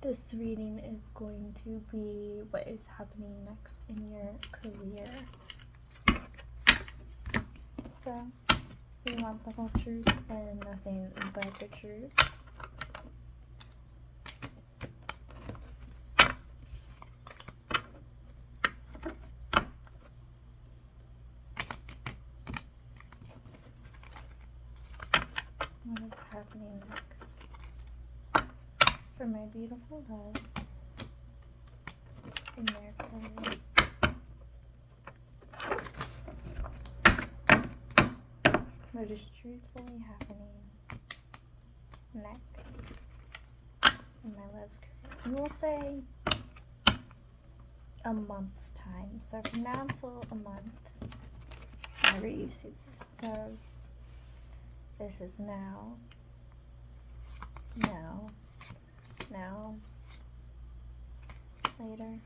This reading is going to be what is happening next in your career. So, you want the whole truth and nothing but the truth. What is happening next for my beautiful loves in their career? What is truthfully happening next in my love's career? And we'll say a month's time. So from now until a month, whenever you see this. So this is now, later,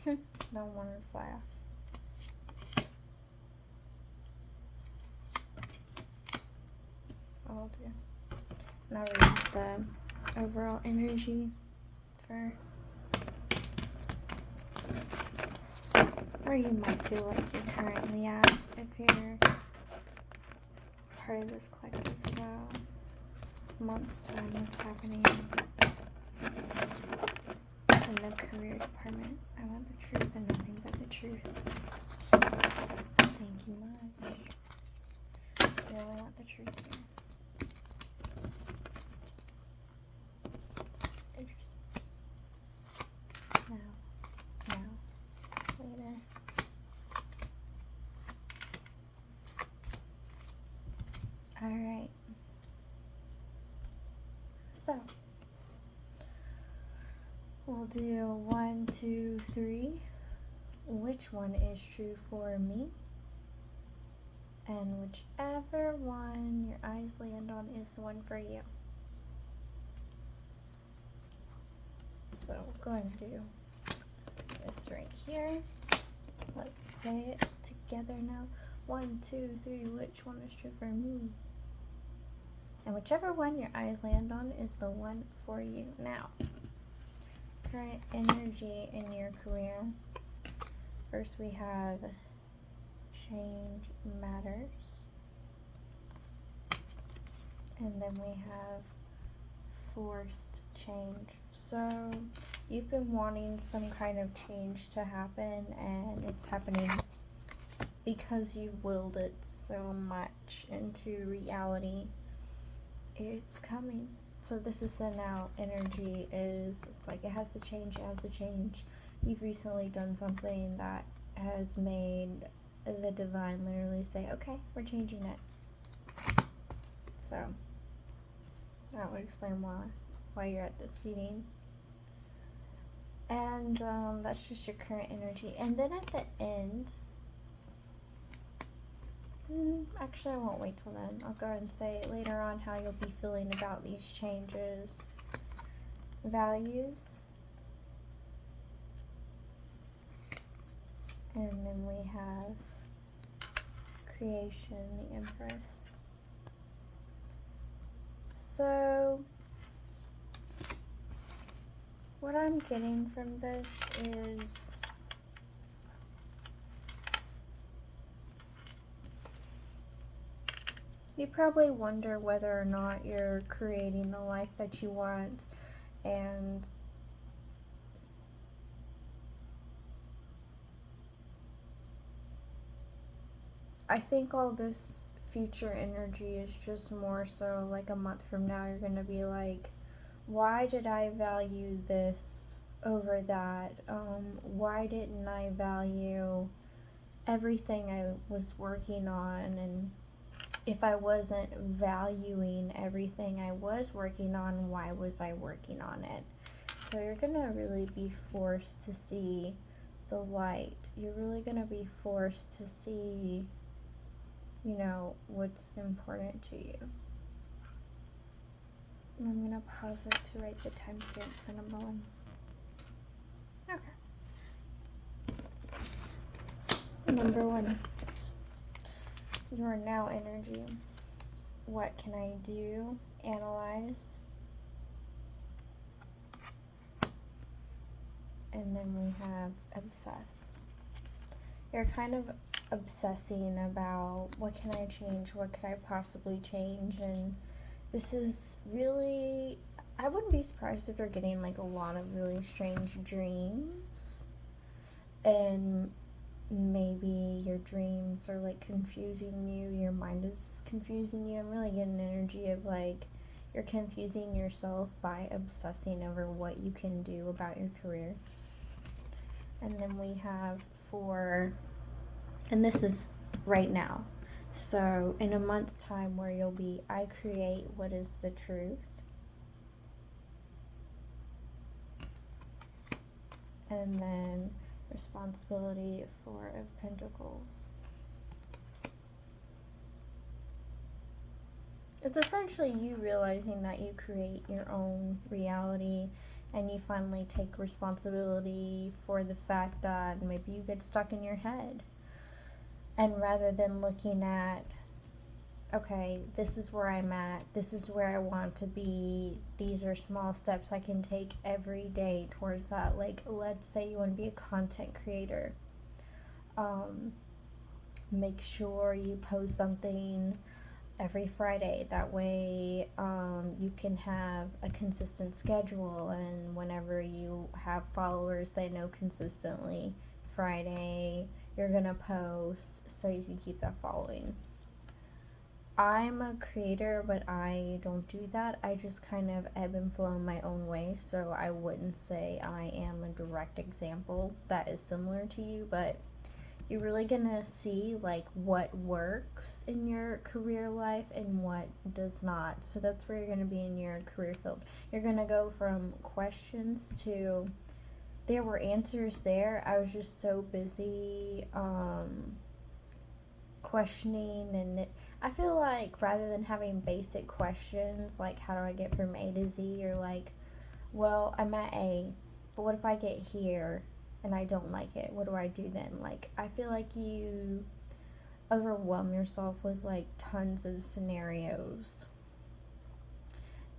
okay. Don't want to fly off. I'll do. Now read the overall energy for where you might feel like you're currently at if you're part of this collective. So, month's time, what's happening in the career department. I want the truth and nothing but the truth. Thank you much. I really want the truth here. Interesting. Now, later. Alright. So, we'll do 1, 2, 3. Which one is true for me? And whichever one your eyes land on is the one for you. So, we'll go and do this right here. Let's say it together now. 1, 2, 3. Which one is true for me? And whichever one your eyes land on is the one for you. Now, current energy in your career. First we have change matters. And then we have forced change. So you've been wanting some kind of change to happen, and it's happening because you willed it so much into reality. It's coming. So this is the now energy is, it's like it has to change, You've recently done something that has made the divine literally say, okay, we're changing it. So that would explain why you're at this meeting. And that's just your current energy. And then at the end, actually I won't wait till then. I'll go ahead and say later on how you'll be feeling about these changes. Values. And then we have creation, the Empress. So what I'm getting from this is you probably wonder whether or not you're creating the life that you want, and I think all this future energy is just more so like a month from now you're going to be like, why did I value this over that? Why didn't I value everything I was working on? And if I wasn't valuing everything I was working on, why was I working on it? So you're going to really be forced to see the light. You're really going to be forced to see, you know, what's important to you. And I'm going to pause it to write the timestamp for number 1. Okay. Number 1. your now energy. What can I do? Analyze. And then we have obsess. You're kind of obsessing about what can I change, what could I possibly change, and this is really, I wouldn't be surprised if you're getting like a lot of really strange dreams, and maybe your dreams are like confusing you, your mind is confusing you. I'm really getting an energy of like you're confusing yourself by obsessing over what you can do about your career. And then we have and this is right now, so in a month's time where you'll be, I create what is the truth. And then responsibility, Four of Pentacles. It's essentially you realizing that you create your own reality, and you finally take responsibility for the fact that maybe you get stuck in your head. And rather than looking at, okay, this is where I'm at, this is where I want to be, these are small steps I can take every day towards that. Like, let's say you want to be a content creator. Make sure you post something every Friday. That way you can have a consistent schedule, and whenever you have followers, they know consistently Friday you're gonna post, so you can keep that following. I'm a creator, but I don't do that. I just kind of ebb and flow in my own way, so I wouldn't say I am a direct example that is similar to you, but you're really gonna see like what works in your career life and what does not. So that's where you're gonna be in your career field. You're gonna go from questions to there were answers there. I was just so busy questioning, and I feel like rather than having basic questions like how do I get from A to Z, you're like, well, I'm at A, but what if I get here and I don't like it? What do I do then? Like, I feel like you overwhelm yourself with like tons of scenarios,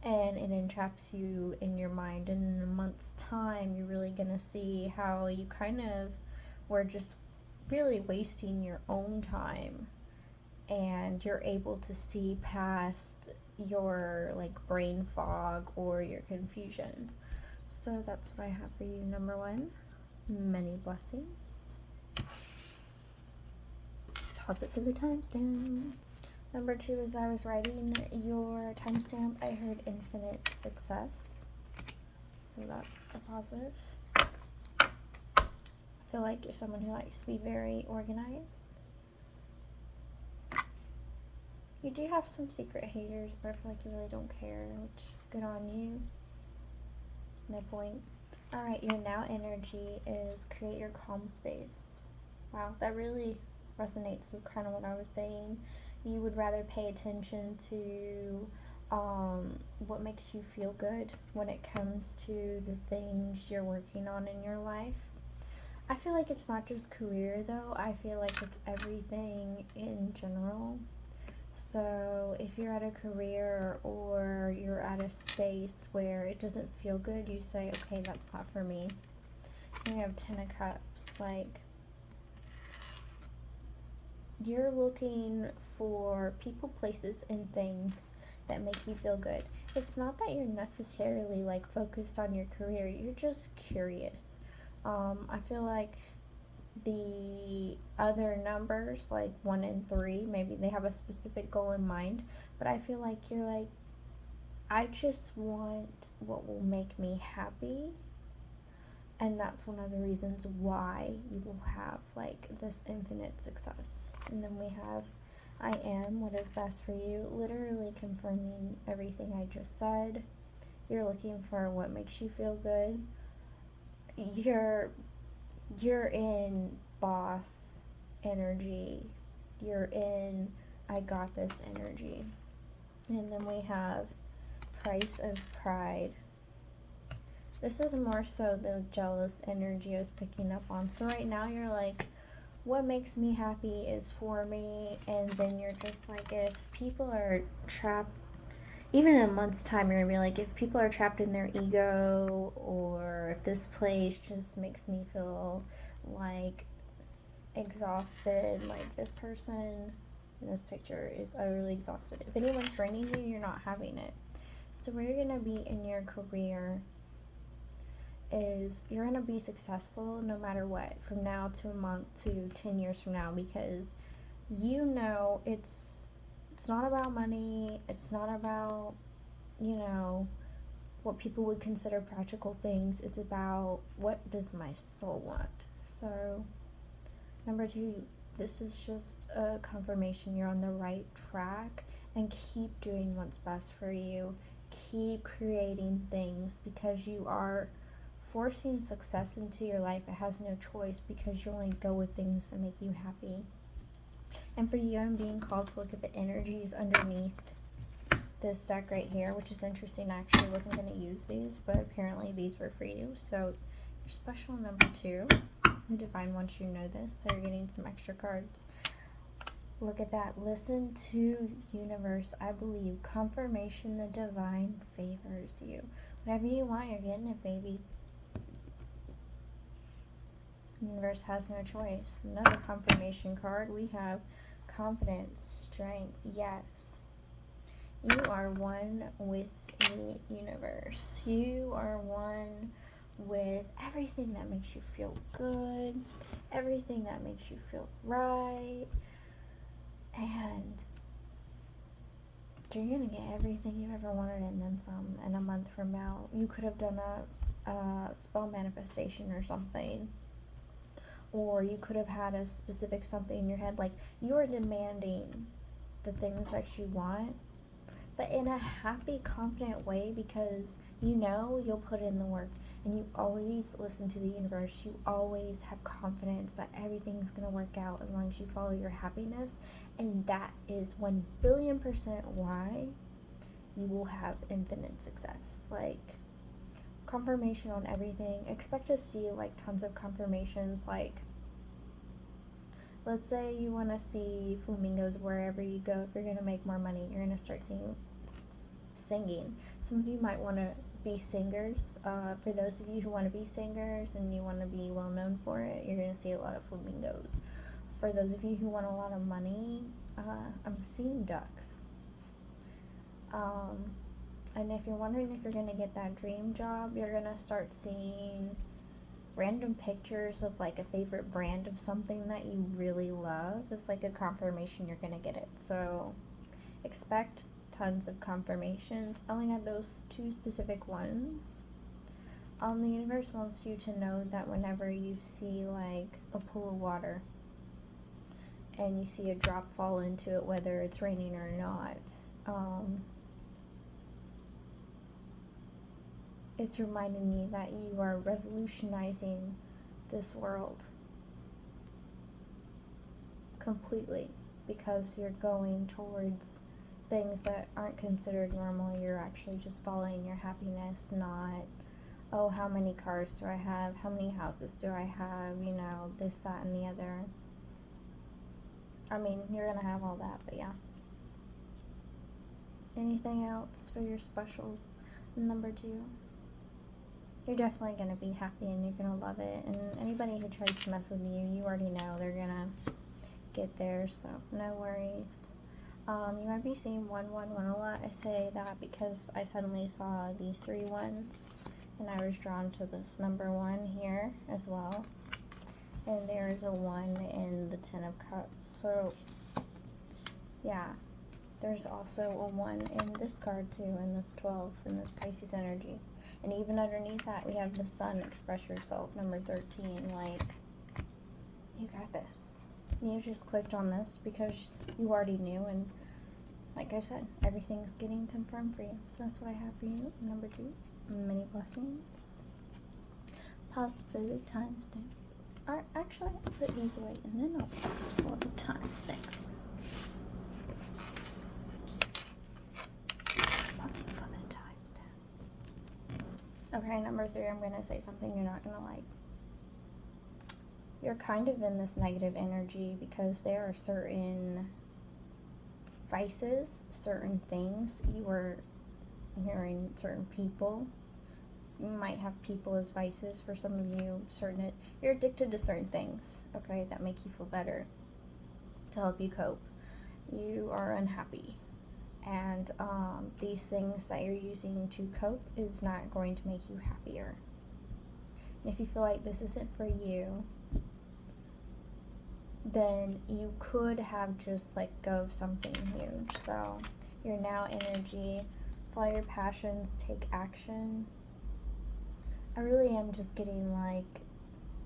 and it entraps you in your mind, and in a month's time you're really gonna see how you kind of were just really wasting your own time, and you're able to see past your like brain fog or your confusion. So that's what I have for you. Number 1, many blessings. Pause it for the timestamp. Number 2, as I was writing your timestamp, I heard infinite success. So that's a positive. I feel like you're someone who likes to be very organized. You do have some secret haters, but I feel like you really don't care, which good on you. No point. Alright, your now energy is create your calm space. Wow, that really resonates with kind of what I was saying. You would rather pay attention to what makes you feel good when it comes to the things you're working on in your life. I feel like it's not just career though, I feel like it's everything in general. So if you're at a career or you're at a space where it doesn't feel good, you say, okay, that's not for me. And you have 10 of Cups, like you're looking for people, places, and things that make you feel good. It's not that you're necessarily like focused on your career, you're just curious. I feel like the other numbers, like 1 and 3, maybe they have a specific goal in mind, but I feel like you're like, I just want what will make me happy, and that's one of the reasons why you will have like this infinite success. And then we have I am what is best for you, literally confirming everything I just said. You're looking for what makes you feel good. You're in boss energy. You're in I got this energy. And then we have price of pride. This is more so the jealous energy I was picking up on. So right now you're like, what makes me happy is for me. And then you're just like, if people are trapped, even in a month's time, you're gonna be like, if people are trapped in their ego, or if this place just makes me feel like exhausted, like this person in this picture is utterly exhausted. If anyone's draining you, you're not having it. So where you're gonna be in your career is you're gonna be successful no matter what, from now to a month to 10 years from now, because you know it's not about money, it's not about, you know, what people would consider practical things. It's about, what does my soul want? So number 2, this is just a confirmation you're on the right track, and keep doing what's best for you. Keep creating things, because you are forcing success into your life. It has no choice, because you only go with things that make you happy. And for you, I'm being called to look at the energies underneath this deck right here, which is interesting. I actually wasn't going to use these, but apparently these were for you. So your special number 2, the divine wants you to know this, so you're getting some extra cards. Look at that. Listen to universe. I believe confirmation, the divine favors you. Whatever you want, you're getting it, baby. Universe has no choice. Another confirmation card. We have confidence, strength. Yes. You are one with the universe. You are one with everything that makes you feel good, everything that makes you feel right, and you're gonna get everything you ever wanted and then some. And a month from now, you could have done a spell manifestation or something, or you could have had a specific something in your head. Like, you are demanding the things that you want, but in a happy, confident way, because you know you'll put in the work, and you always listen to the universe. You always have confidence that everything's going to work out as long as you follow your happiness, and that is 1,000,000,000% why you will have infinite success. Like, confirmation on everything. Expect to see, like, tons of confirmations. Like, let's say you want to see flamingos wherever you go. If you're going to make more money, you're going to start singing. Some of you might want to be singers. For those of you who want to be singers and you want to be well known for it, you're going to see a lot of flamingos. For those of you who want a lot of money, I'm seeing ducks. And if you're wondering if you're going to get that dream job, you're going to start seeing random pictures of, like, a favorite brand of something that you really love. It's like a confirmation you're going to get it. So expect tons of confirmations. I only got those 2 specific ones. The universe wants you to know that whenever you see, like, a pool of water and you see a drop fall into it, whether it's raining or not, it's reminding you that you are revolutionizing this world completely, because you're going towards things that aren't considered normal. You're actually just following your happiness, not, oh, how many cars do I have, how many houses do I have, you know, this, that, and the other. I mean, you're gonna have all that, but yeah. Anything else for your special number 2? You're definitely going to be happy, and you're going to love it. And anybody who tries to mess with you, you already know they're going to get there, so no worries. You might be seeing 111 a lot. I say that because I suddenly saw these 3 ones, and I was drawn to this number 1 here as well. And there's a 1 in the 10 of Cups. So, yeah. There's also a 1 in this card too, in this 12, in this Pisces energy. And even underneath that, we have the Sun, express yourself, number 13. Like, you got this. You just clicked on this because you already knew, and like I said, everything's getting confirmed for you. So that's what I have for you. Number 2, many blessings. Pause for the timestamp. Or actually, I'll put these away and then I'll pause for the timestamp. Pausing for the timestamp. Okay, number 3, I'm going to say something you're not going to like. you're kind of in this negative energy because there are certain vices, certain things. You are hearing certain people. You might have people as vices for some of you. You're addicted to certain things, okay, that make you feel better, to help you cope. You are unhappy, and these things that you're using to cope is not going to make you happier. And if you feel like this isn't for you, then you could have just let go of something huge. So your now energy, follow your passions, take action. I really am just getting like,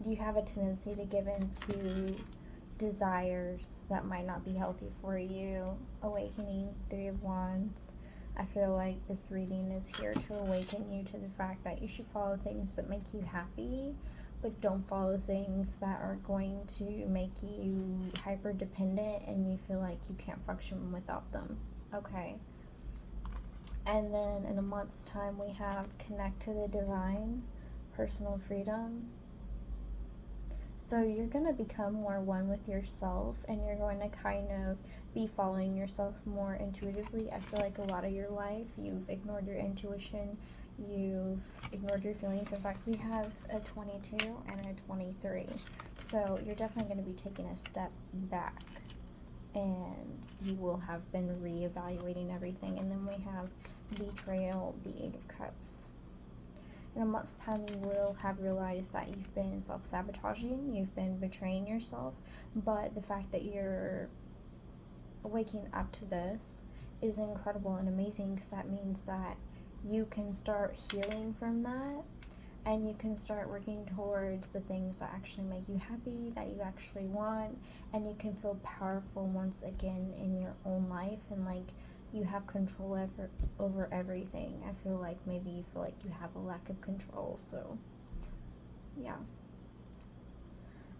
you have a tendency to give in to desires that might not be healthy for you. Awakening, 3 of Wands. I feel like this reading is here to awaken you to the fact that you should follow things that make you happy, but don't follow things that are going to make you hyper dependent and you feel like you can't function without them. Okay. And then in a month's time we have connect to the divine, personal freedom. So you're going to become more one with yourself, and you're going to kind of be following yourself more intuitively. I feel like a lot of your life you've ignored your intuition, you've ignored your feelings. In fact, we have a 22 and a 23. So you're definitely going to be taking a step back, and you will have been reevaluating everything. And then we have betrayal, the 8 of Cups. In a month's time, you will have realized that you've been self-sabotaging, you've been betraying yourself, but the fact that you're waking up to this is incredible and amazing, because that means that you can start healing from that, and you can start working towards the things that actually make you happy, that you actually want, and you can feel powerful once again in your own life, and like you have control over everything. I feel like maybe you feel like you have a lack of control. So yeah,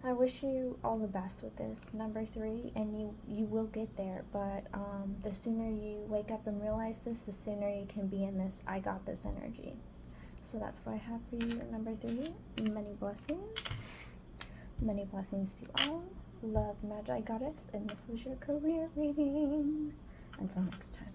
I wish you all the best with this, number 3, and you will get there. But the sooner you wake up and realize this, the sooner you can be in this I got this energy. So that's what I have for you, number 3. Many blessings to all. Love, Magigoddess, and this was your career reading. Until next time.